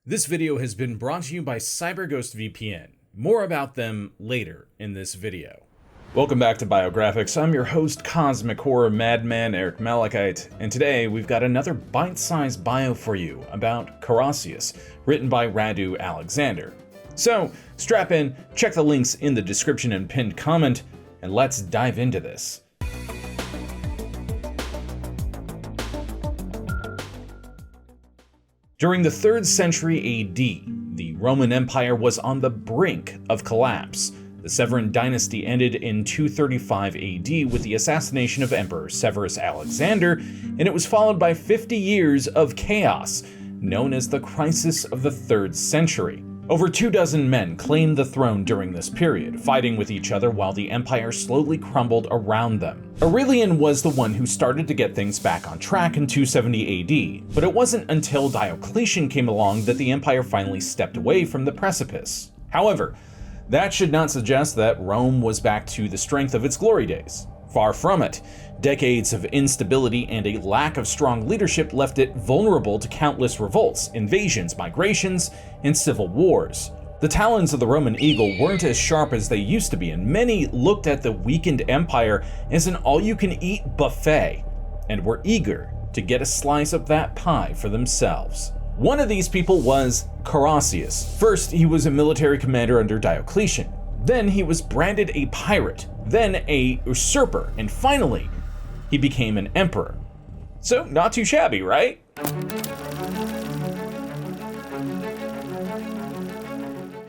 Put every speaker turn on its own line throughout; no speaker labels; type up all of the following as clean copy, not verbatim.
This video has been brought to you by CyberGhost VPN. More about them later in this video. Welcome back to Biographics. I'm your host, Cosmic Horror Madman Eric Malachite, and today we've got another bite-sized bio for you about Carausius, written by Radu Alexander. So, strap in, check the links in the description and pinned comment, and let's dive into this. During the 3rd century AD, the Roman Empire was on the brink of collapse. The Severan dynasty ended in 235 AD with the assassination of Emperor Severus Alexander, and it was followed by 50 years of chaos, known as the Crisis of the 3rd Century. Over 24 men claimed the throne during this period, fighting with each other while the empire slowly crumbled around them. Aurelian was the one who started to get things back on track in 270 AD, but it wasn't until Diocletian came along that the empire finally stepped away from the precipice. However, that should not suggest that Rome was back to the strength of its glory days. Far from it. Decades of instability and a lack of strong leadership left it vulnerable to countless revolts, invasions, migrations, and civil wars. The talons of the Roman eagle weren't as sharp as they used to be, and many looked at the weakened empire as an all-you-can-eat buffet, and were eager to get a slice of that pie for themselves. One of these people was Carausius. First, he was a military commander under Diocletian. Then he was branded a pirate, then a usurper, and finally, he became an emperor. So, not too shabby, right?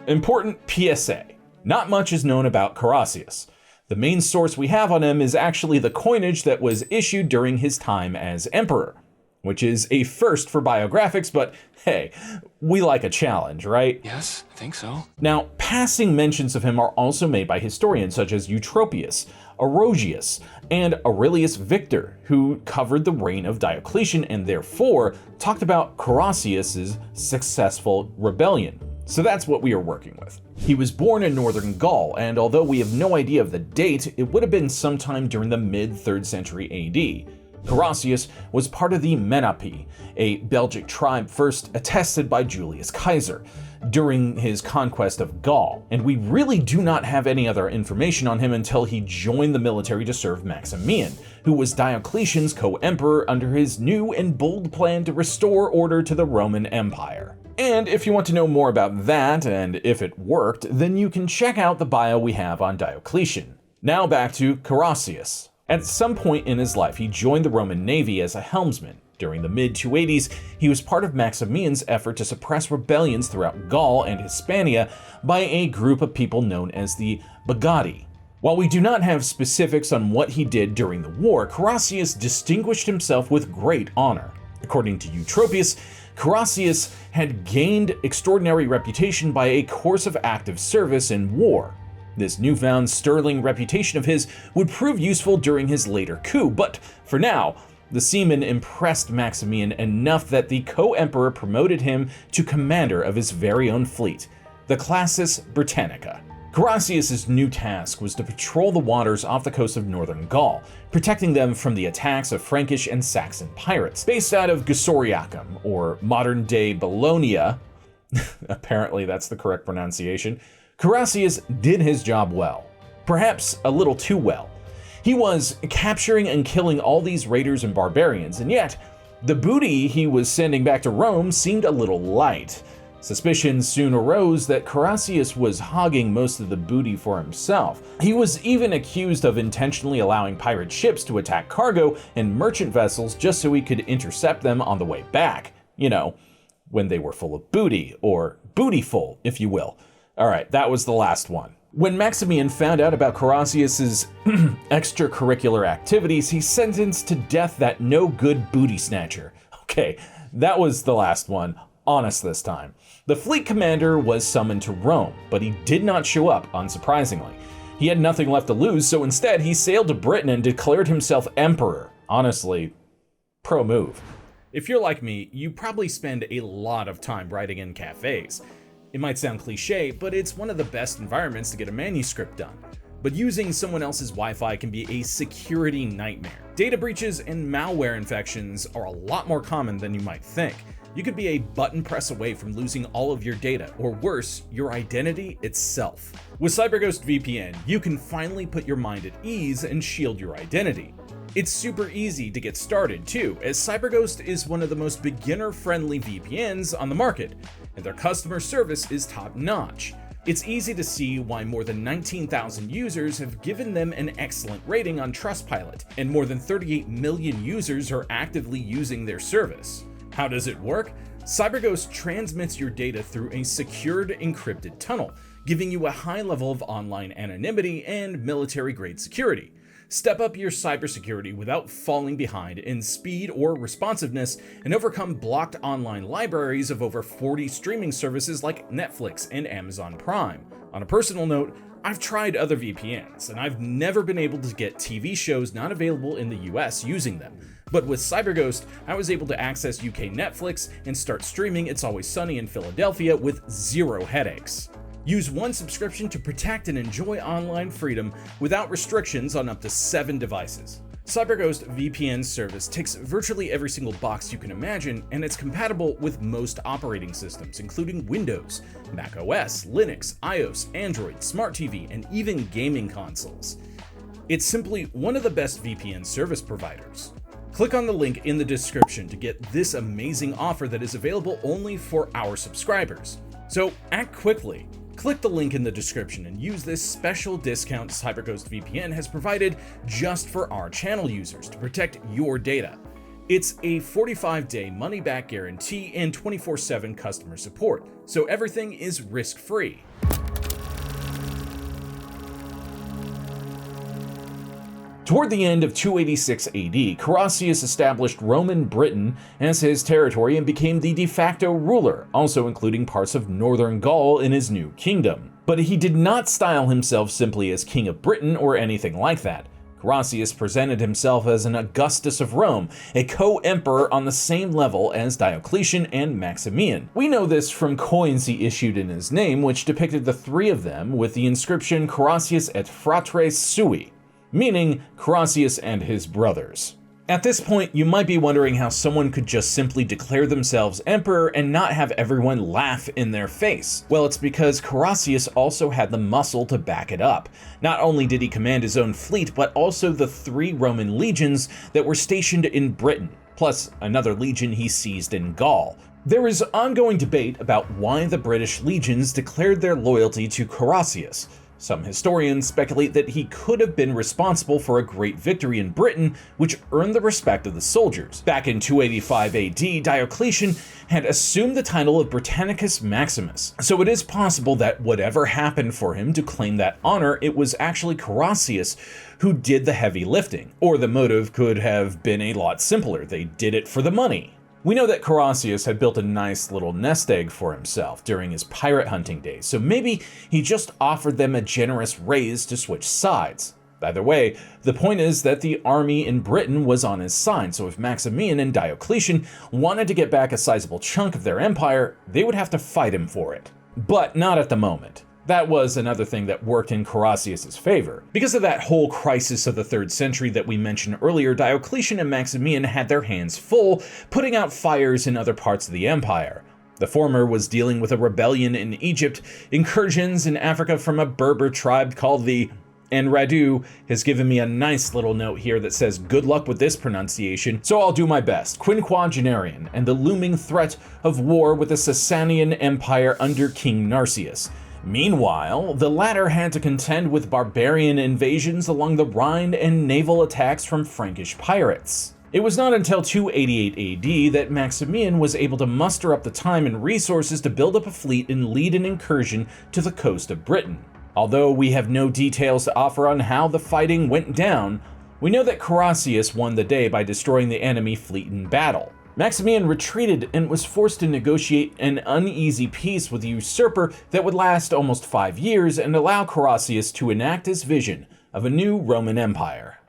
Important PSA. Not much is known about Carausius. The main source we have on him is actually the coinage that was issued during his time as emperor, which is a first for Biographics, but hey, we like a challenge, right?
Yes, I think so.
Now, passing mentions of him are also made by historians such as Eutropius, Carausius, and Aurelius Victor, who covered the reign of Diocletian and therefore talked about Carausius's successful rebellion. So that's what we are working with. He was born in northern Gaul, and although we have no idea of the date, it would have been sometime during the mid-3rd century AD. Carausius was part of the Menapi, a Belgic tribe first attested by Julius Caesar during his conquest of Gaul, and we really do not have any other information on him until he joined the military to serve Maximian, who was Diocletian's co-emperor under his new and bold plan to restore order to the Roman Empire. And if you want to know more about that, and if it worked, then you can check out the bio we have on Diocletian. Now back to Carausius. At some point in his life, he joined the Roman Navy as a helmsman. During the mid-280s, he was part of Maximian's effort to suppress rebellions throughout Gaul and Hispania by a group of people known as the Bagaudae. While we do not have specifics on what he did during the war, Carausius distinguished himself with great honor. According to Eutropius, Carausius had gained extraordinary reputation by a course of active service in war. This newfound sterling reputation of his would prove useful during his later coup, but for now, the seaman impressed Maximian enough that the co-emperor promoted him to commander of his very own fleet, the Classis Britannica. Carausius' new task was to patrol the waters off the coast of northern Gaul, protecting them from the attacks of Frankish and Saxon pirates. Based out of Gessoriacum, or modern-day Bologna, apparently that's the correct pronunciation, Carausius did his job well, perhaps a little too well. He was capturing and killing all these raiders and barbarians, and yet the booty he was sending back to Rome seemed a little light. Suspicions soon arose that Carausius was hogging most of the booty for himself. He was even accused of intentionally allowing pirate ships to attack cargo and merchant vessels just so he could intercept them on the way back. You know, when they were full of booty, or bootyful, if you will. All right, that was the last one. When Maximian found out about Carausius' extracurricular activities, he sentenced to death that no good booty snatcher. Okay, that was the last one. Honest this time. The fleet commander was summoned to Rome, but he did not show up, unsurprisingly. He had nothing left to lose, so instead he sailed to Britain and declared himself emperor. Honestly, pro move. If you're like me, you probably spend a lot of time writing in cafes. It might sound cliche, but it's one of the best environments to get a manuscript done. But using someone else's Wi-Fi can be a security nightmare. Data breaches and malware infections are a lot more common than you might think. You could be a button press away from losing all of your data, or worse, your identity itself. With CyberGhost VPN, you can finally put your mind at ease and shield your identity. It's super easy to get started too, as CyberGhost is one of the most beginner-friendly VPNs on the market, and their customer service is top-notch. It's easy to see why more than 19,000 users have given them an excellent rating on Trustpilot, and more than 38 million users are actively using their service. How does it work? CyberGhost transmits your data through a secured encrypted tunnel, giving you a high level of online anonymity and military-grade security. Step up your cybersecurity without falling behind in speed or responsiveness, and overcome blocked online libraries of over 40 streaming services like Netflix and Amazon Prime. On a personal note, I've tried other VPNs, and I've never been able to get TV shows not available in the US using them. But with CyberGhost, I was able to access UK Netflix and start streaming It's Always Sunny in Philadelphia with zero headaches. Use one subscription to protect and enjoy online freedom without restrictions on up to 7 devices. CyberGhost VPN service ticks virtually every single box you can imagine, and it's compatible with most operating systems, including Windows, Mac OS, Linux, iOS, Android, Smart TV, and even gaming consoles. It's simply one of the best VPN service providers. Click on the link in the description to get this amazing offer that is available only for our subscribers. So act quickly. Click the link in the description and use this special discount CyberGhost VPN has provided just for our channel users to protect your data. It's a 45-day money-back guarantee and 24/7 customer support, so everything is risk-free. Toward the end of 286 AD, Carausius established Roman Britain as his territory and became the de facto ruler, also including parts of northern Gaul in his new kingdom. But he did not style himself simply as King of Britain or anything like that. Carausius presented himself as an Augustus of Rome, a co-emperor on the same level as Diocletian and Maximian. We know this from coins he issued in his name, which depicted the three of them with the inscription Carausius et fratres sui, meaning Carausius and his brothers. At this point, you might be wondering how someone could just simply declare themselves emperor and not have everyone laugh in their face. Well, it's because Carausius also had the muscle to back it up. Not only did he command his own fleet, but also the 3 Roman legions that were stationed in Britain, plus another legion he seized in Gaul. There is ongoing debate about why the British legions declared their loyalty to Carausius. Some historians speculate that he could have been responsible for a great victory in Britain, which earned the respect of the soldiers. Back in 285 AD, Diocletian had assumed the title of Britannicus Maximus, so it is possible that whatever happened for him to claim that honor, it was actually Carausius who did the heavy lifting. Or the motive could have been a lot simpler: they did it for the money. We know that Carausius had built a nice little nest egg for himself during his pirate hunting days, so maybe he just offered them a generous raise to switch sides. Either way, the point is that the army in Britain was on his side, so if Maximian and Diocletian wanted to get back a sizable chunk of their empire, they would have to fight him for it. But not at the moment. That was another thing that worked in Carausius' favor. Because of that whole crisis of the 3rd century that we mentioned earlier, Diocletian and Maximian had their hands full, putting out fires in other parts of the empire. The former was dealing with a rebellion in Egypt, incursions in Africa from a Berber tribe called the... And Radu has given me a nice little note here that says good luck with this pronunciation, so I'll do my best. Quinquagenarian, and the looming threat of war with the Sasanian Empire under King Narseus. Meanwhile, the latter had to contend with barbarian invasions along the Rhine and naval attacks from Frankish pirates. It was not until 288 AD that Maximian was able to muster up the time and resources to build up a fleet and lead an incursion to the coast of Britain. Although we have no details to offer on how the fighting went down, we know that Carausius won the day by destroying the enemy fleet in battle. Maximian retreated and was forced to negotiate an uneasy peace with the usurper that would last almost 5 years and allow Carausius to enact his vision of a new Roman Empire.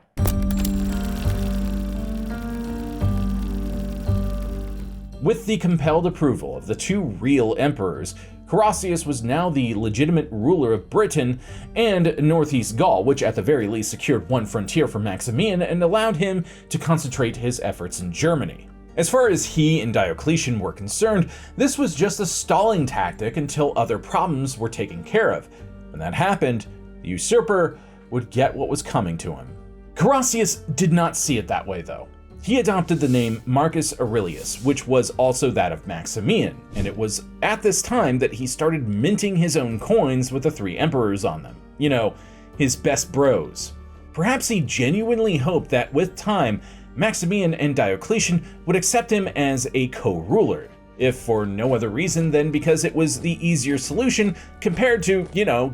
With the compelled approval of the 2 real emperors, Carausius was now the legitimate ruler of Britain and Northeast Gaul, which at the very least secured one frontier for Maximian and allowed him to concentrate his efforts in Germany. As far as he and Diocletian were concerned, this was just a stalling tactic until other problems were taken care of. When that happened, the usurper would get what was coming to him. Carausius did not see it that way though. He adopted the name Marcus Aurelius, which was also that of Maximian, and it was at this time that he started minting his own coins with the three emperors on them. You know, his best bros. Perhaps he genuinely hoped that with time, Maximian and Diocletian would accept him as a co-ruler, if for no other reason than because it was the easier solution compared to,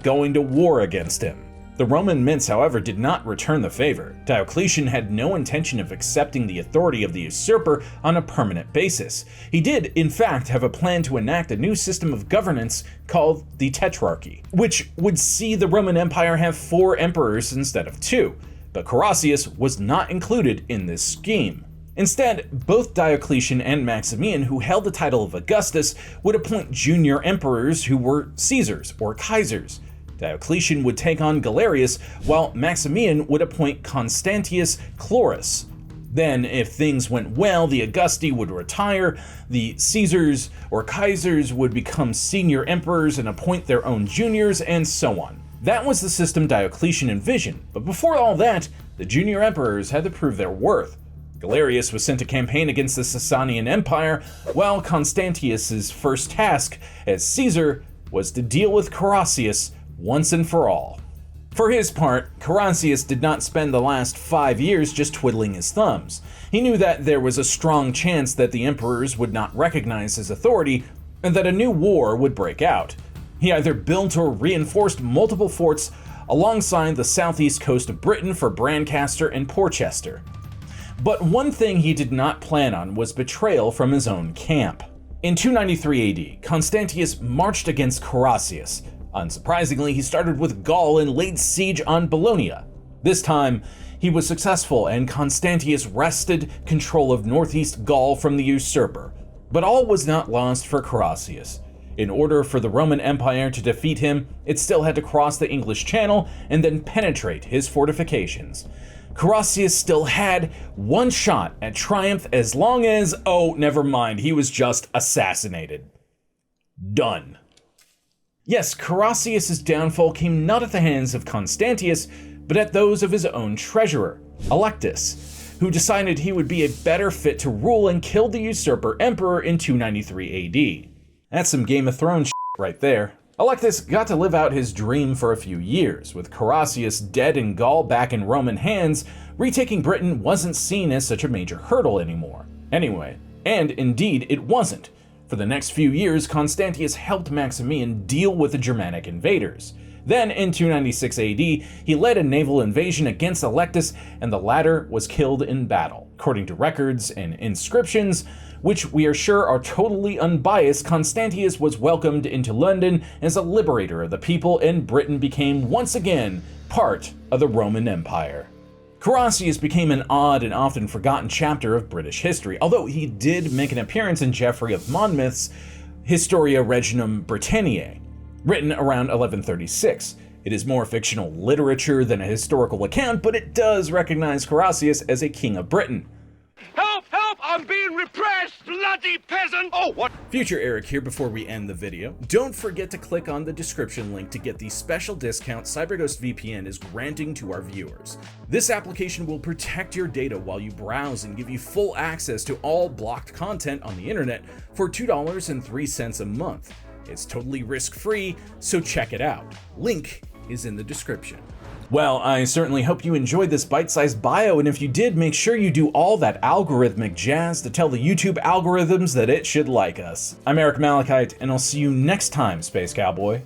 going to war against him. The Roman mints, however, did not return the favor. Diocletian had no intention of accepting the authority of the usurper on a permanent basis. He did, in fact, have a plan to enact a new system of governance called the Tetrarchy, which would see the Roman Empire have 4 emperors instead of 2. But Carausius was not included in this scheme. Instead, both Diocletian and Maximian, who held the title of Augustus, would appoint junior emperors who were Caesars or Kaisers. Diocletian would take on Galerius, while Maximian would appoint Constantius Chlorus. Then, if things went well, the Augusti would retire, the Caesars or Kaisers would become senior emperors and appoint their own juniors, and so on. That was the system Diocletian envisioned, but before all that, the junior emperors had to prove their worth. Galerius was sent to campaign against the Sasanian Empire, while Constantius's first task as Caesar was to deal with Carausius once and for all. For his part, Carausius did not spend the last 5 years just twiddling his thumbs. He knew that there was a strong chance that the emperors would not recognize his authority and that a new war would break out. He either built or reinforced multiple forts alongside the southeast coast of Britain for Brancaster and Porchester. But one thing he did not plan on was betrayal from his own camp. In 293 AD, Constantius marched against Carausius. Unsurprisingly, he started with Gaul and laid siege on Bologna. This time, he was successful and Constantius wrested control of northeast Gaul from the usurper. But all was not lost for Carausius. In order for the Roman Empire to defeat him, it still had to cross the English Channel and then penetrate his fortifications. Carausius still had one shot at triumph as long as, never mind, he was just assassinated. Done. Yes, Carausius' downfall came not at the hands of Constantius, but at those of his own treasurer, Electus, who decided he would be a better fit to rule and killed the usurper emperor in 293 AD. That's some Game of Thrones shit right there. Electus got to live out his dream for a few years. With Carausius dead and Gaul back in Roman hands, retaking Britain wasn't seen as such a major hurdle anymore. Anyway, and indeed it wasn't. For the next few years, Constantius helped Maximian deal with the Germanic invaders. Then, in 296 AD, he led a naval invasion against Electus, and the latter was killed in battle. According to records and inscriptions, which we are sure are totally unbiased, Constantius was welcomed into London as a liberator of the people, and Britain became once again part of the Roman Empire. Carausius became an odd and often forgotten chapter of British history, although he did make an appearance in Geoffrey of Monmouth's Historia Reginum Britanniae, written around 1136. It is more fictional literature than a historical account, but it does recognize Carausius as a king of Britain.
Help! Help! I'm being repressed! Bloody peasant! Oh, what?
Future Eric here before we end the video. Don't forget to click on the description link to get the special discount CyberGhost VPN is granting to our viewers. This application will protect your data while you browse and give you full access to all blocked content on the internet for $2.03 a month. It's totally risk-free, so check it out. Link is in the description. Well, I certainly hope you enjoyed this bite-sized bio, and if you did, make sure you do all that algorithmic jazz to tell the YouTube algorithms that it should like us. I'm Eric Malachite, and I'll see you next time, Space Cowboy.